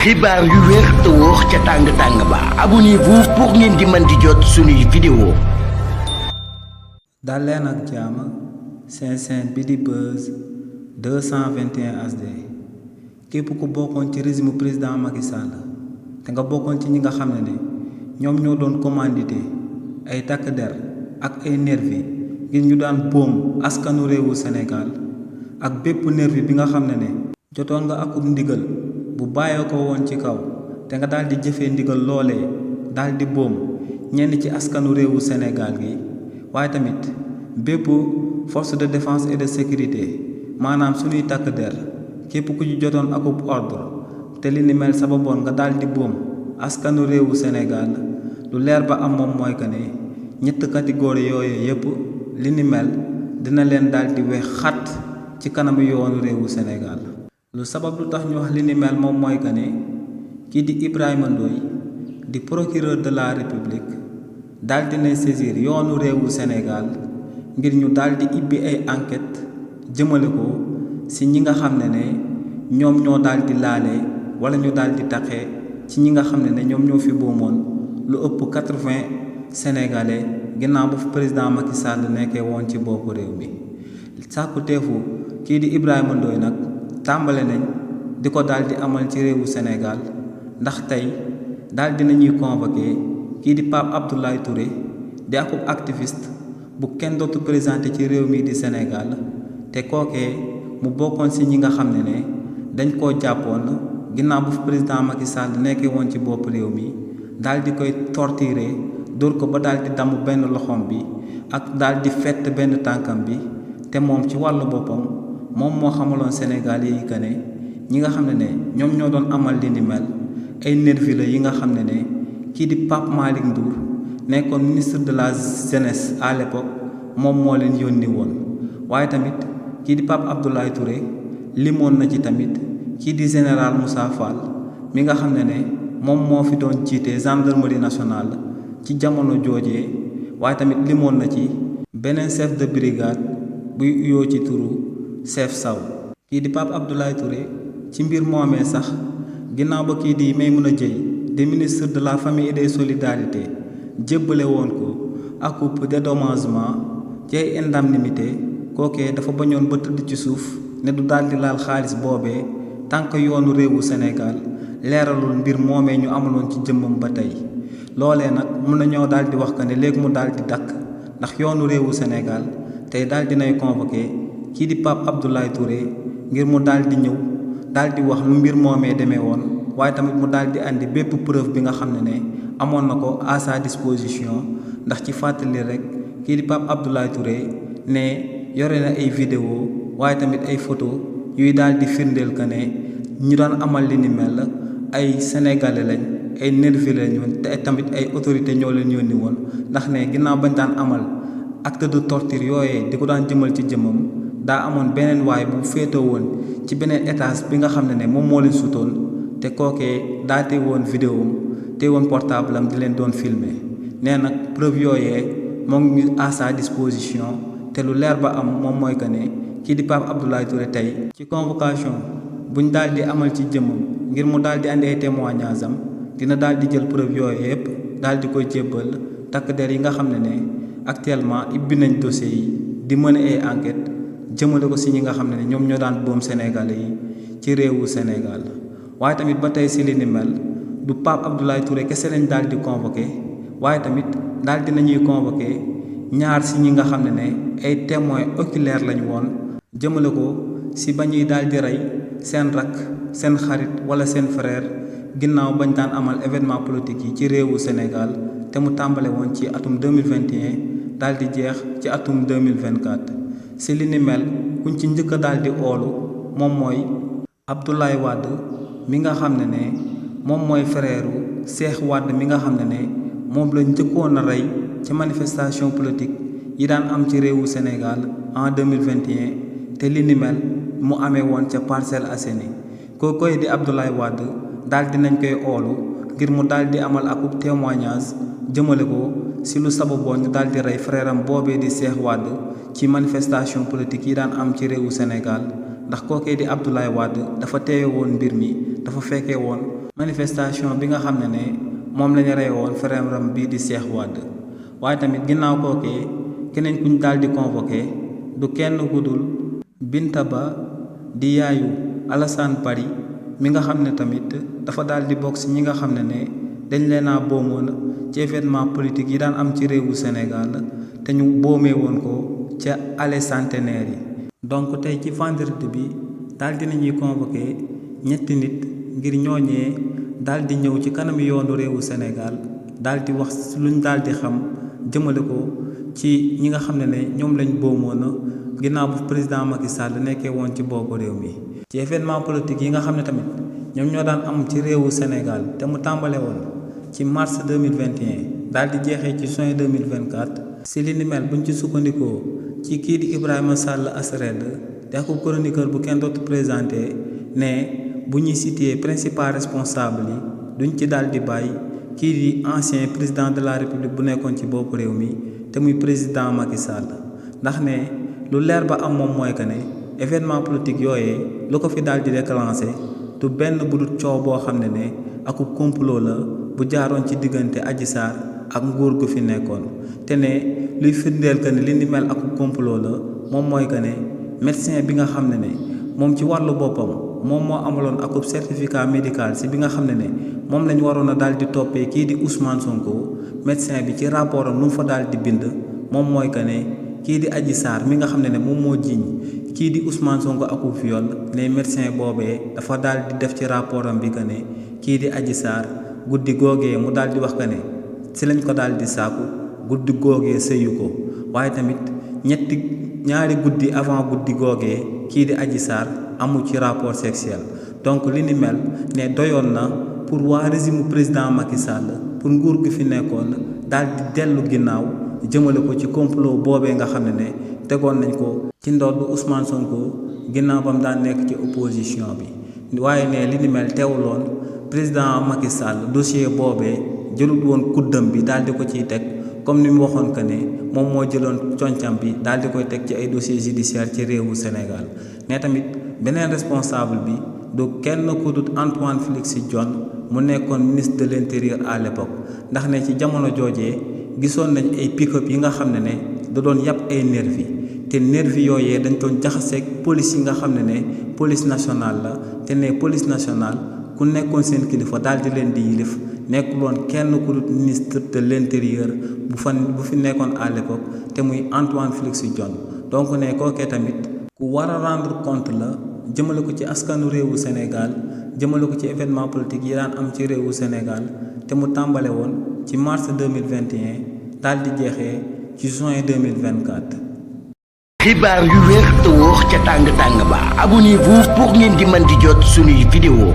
xibaar yu wér te wóor ca tàng-tàng ba abonnez-vous pour ngeen di mën di jot suñuy vidéo. dal leen ak jàmm seen chaîne bi di Buzz 221 HD képp ku bokkoon ci régime président Macky Sall te nga bokkoon ci ñi nga xam ne ñoom ñoo doon commandité ay takk der ak ay nervi ngir ñu daan boom askanu réewu Sénégal ak bépp nervi bi nga xam ne jotoon nga akub ndigal bu bàyyee ko woon ci kaw te nga daal di jëfee ndigal loolee daal di boom ñenn ci askanu réewu Sénégal gi waaye tamit bépp force de défense et de sécurité maanaam suñuy takk der képp ku ci jotoon akub ordre te li ni mel sababoon nga daal di boom askanu réewu Sénégal lu leer ba am moom mooy que ne ñett catégorie yooyu yépp li ni mel dina leen daal di wex xat ci kanamu yoonu réewu Sénégal. lu sabab lu tax ñu wax li ni mel moom mooy que ne kii di Ibrahima Ndoye di procureur de la République daal di nay saisir yoonu réewu Sénégal ngir ñu daal di ibbi ay enquête jëmale ko ci ñi nga xam ne ñoom ñoo daal di laale wala ñu daal di taqee ci ñi nga xam ne ñoom ñoo fi boomoon lu ëpp 80 sénégalais ginnaaw ba fi président Macky Sall nekkee woon ci boppu réew mi sàkku teefu kii di Ibrahima Ndoye nag tàmbale nañ di ko daal di amal ci réewu Sénégal ndax tey daal di nañuy convoqué kii di Pape Abdoulaye Touré di akub activiste bu kenn dootu présenté ci réew mi di Sénégal te kookee mu bokkoon ci ñi nga xam ne dañ koo jàppoon ginnaaw bu fi président Macky Sall nekkee woon ci bopp réew mi daal di koy torturer dóor ko ba daal di damm benn loxoom bi ak daal di fett benn tànkam bi te moom ci wàllu boppam moom moo xamaloon Sénégal yi que ne ñi nga xam ne ñoom ñoo doon amal li ni mel ay nervi la yi nga xam ne kii di Pape Malick Ndour nekkoon ministre de la jeunesse à l'époque moom moo leen yónni woon waaye tamit kii di Pape Abdoulaye Touré limoon na ci tamit kii di général Moussa Fall mi nga xam ne moom moo fi doon jiite gendarmerie nationale ci jamono joojee waaye tamit limoon na ci beneen chef de brigade buy uyoo ci turu chef saw kii di Pape Abdoulaye Touré ci mbir moomee sax ginnaaw ba kii di Maïmouna Dièye di ministre de la famille et des solidarités jébbale woon ko akub dédommagement ci ay indemnité kookee dafa bañoon ba tëdd ci suuf ne du daal di laal xaalis boobee tànk yoonu réewu Sénégal leeralul mbir moomee ñu amaloon ci jëmmam ba tey loolee nag mun na ñoo daal di wax que ne léegi mu daal di dakk ndax yoonu réewu Sénégal tey daal dinay convoqué kii di Pape Abdoulaye Touré ngir mu daal di ñëw daal di wax lu mbir moomee demee woon waaye tamit mu daal di andi bépp preuve bi nga xam ne amoon na ko à sa disposition ndax ci fàttali rek kii di Pape Abdoulaye Touré ne yore na ay vidéo waaye tamit ay photo yuy daal di firndeel que ne ñu daan amal li ni mel ay sénégalais lañ ay nervi lañ woon te tamit ay autorité ñoo leen yónni woon ndax ne ginnaaw bañ daan amal acte de torture yooyee di ko daan jëmal ci jëmmam daa amoon beneen waay bu féetoo woon ci beneen étage bi nga xam ne moom moo leen sutoon te kookee daa te woon vidéo am te woon portable am di leen doon filmer nee nag preuve yooyee moo ngi à sa disposition te lu leer ba am moom mooy que ne kii di Pape Abdoulaye Touré tey ci convocation buñ daal di amal ci jëmmam ngir mu daal di andi ay témoignages am dina daal di jël preuve yooyu yëpp daal di koy jébbal takk der yi nga xam ne actuellement ibbi nañ dossier yi di mën ay enquête jëmale ko si ñi nga xam ne ñoom ñoo daan boom Sénégalais yi ci réewu Sénégal waaye tamit ba tey si li ni mel du Pape Abdoulaye Touré kese lañ daal di convoqué waaye tamit daal di nañuy convoqué ñaar si ñi nga xam ne ay témoins oculaires lañ woon jëmale ko si ba ñuy daal di rey seen rakk seen xarit wala seen frère ginnaaw bañ daan amal événement politique yi ci réewu Sénégal te mu tàmbale woon ci atum 2021 daal di jeex ci atum 2024 si li ni mel kuñ ci njëkk a daal di oolu moom mooy Abdoulaye Wade mi nga xam ne moom mooy frère Cheikh Wade mi nga xam ne moom la njëkkoon a rey ci manifestation politique yi daan am ci réewu Sénégal en 2021 te li ni mel mu amee woon ca Parcelles Assainies kookoy di Abdoulaye Wade daal di nañ koy oolu ngir mu daal di amal akub témoignage jëmale ko si lu sababoon ñu daal di rey frère am boobee di Cheikh Wade ci manifestation politique yi daan am ci réewu Sénégal ndax kookee di Abdoulaye Wade dafa teewe woon mbir mi dafa fekkee woon manifestation bi nga xam ne moom lañu rey woon frère ram bii di Cheikh Wade waaye tamit ginnaaw kookee keneen kuñ daal di convoqué du kenn ku dul Binta Ba di yaayu Alassane Paris mi nga xam ne tamit dafa daal di bokk ci ñi nga xam ne dañ leen a boomoon ci événement politique yi daan am ci réewu Sénégal te ñu boomee woon ko ca allée Centenaire yi. donc tey ci vendredi bi daal di nañuy convoqué ñetti nit ngir ñooñee daal di ñëw ci kanam yoonu réewu Sénégal daal di wax luñ daal di xam jëmale ko ci ñi nga xam ne ñoom lañ boomoon ginnaaw bu président Macky Sall nekkee woon ci boobu réew mi. ci événement politique yi nga xam ne tamit ñoom ñoo daan am ci réewu Sénégal te mu tàmbale woon ci mars 2021 daal di jeexee ci juin 2024 si li ni mel buñ ci sukkandikoo ci kii di Ibrahima Sall Asred di ak chroniqueur bu kenn dootu présenté ne bu ñuy cité principal responsable yi duñ ci daal di bàyyi kii di ancien président de la république bu nekkoon ci bopp réew mi te muy président Macky Sall ndax ne lu leer ba am moom mooy que ne événement politique yooyee lu ko fi daal di déclenché du benn bu dul coow boo xam ne aku complot la bu jaaroon ci diggante Adji Sarr ak nguur gu fi nekkoon te ne luy firndeel que ne li ni mel aku complot la moom mooy que ne médecin bi nga xam ne moom ci wàllu boppam moom moo amaloon akub certificat médical si bi nga xam ne moom lañ waroon a daal di toppee kii di Ousmane Sonko médecin bi ci rapport am lu mu fa daal di bind moom mooy que ne kii di Adji Sarr mi nga xam ne moom moo jiiñ kii di Ousmane Sonko akub viol ne médecin boobee dafa daal di def ci rapport am bi que ne kii di Adji Sarr guddi googee mu daal di wax que ne si lañ ko daal di saaku guddi googee sëyu ko waaye tamit ñaari guddi avant guddi googee kii di Adji Sarr amu ci rapport sexuel donc li ni mel ne doyoon na pour waa régime président Macky Sall pour nguur gi fi nekkoon daal di dellu ginnaaw jëmale ko ci complot boobee nga xam ne tegoon nañ ko ci ndodd Ousmane Sonko ginnaaw ba mu daan nekk ci opposition bi waaye ne li ni mel teewuloon président Macky Sall dossier boobee jëlut woon kuddam bi daal di ko ciy teg comme ni mu waxoon que ne moom moo jëloon concam bi daal di koy teg ci ay dossier judiciaire ci réewu Sénégal ne tamit beneen responsable bi du kenn ku dut Antoine Félix Diome mu nekkoon ministre de l'intérieur à l'époque ndax ne ci jamono joojee gisoon nañ ay pick-up yi nga xam ne da doon yàpp ay nervi te nervi yooyee dañ doon jaxaseeg police yi nga xam ne police nationale la te ne police nationale ku nekkoon seen kilifa daal di leen di yilif nekkuloon kenn ku dut ministre de l'intérieur bu fi nekkoon à l'époque te muy Antoine Félix Diome donc ne kookee tamit ku war a rendre compte la jëmale ko ci askanu réewu Sénégal jëmale ko ci événement politique yi daan am ci réewu Sénégal te mu tàmbale woon ci mars 2021 daal di jeexee ci juin 2024. xibaar yu wér te wóor ca tàng tàng ba abonnez-vous pour ngeen di mën di jot suñuy vidéo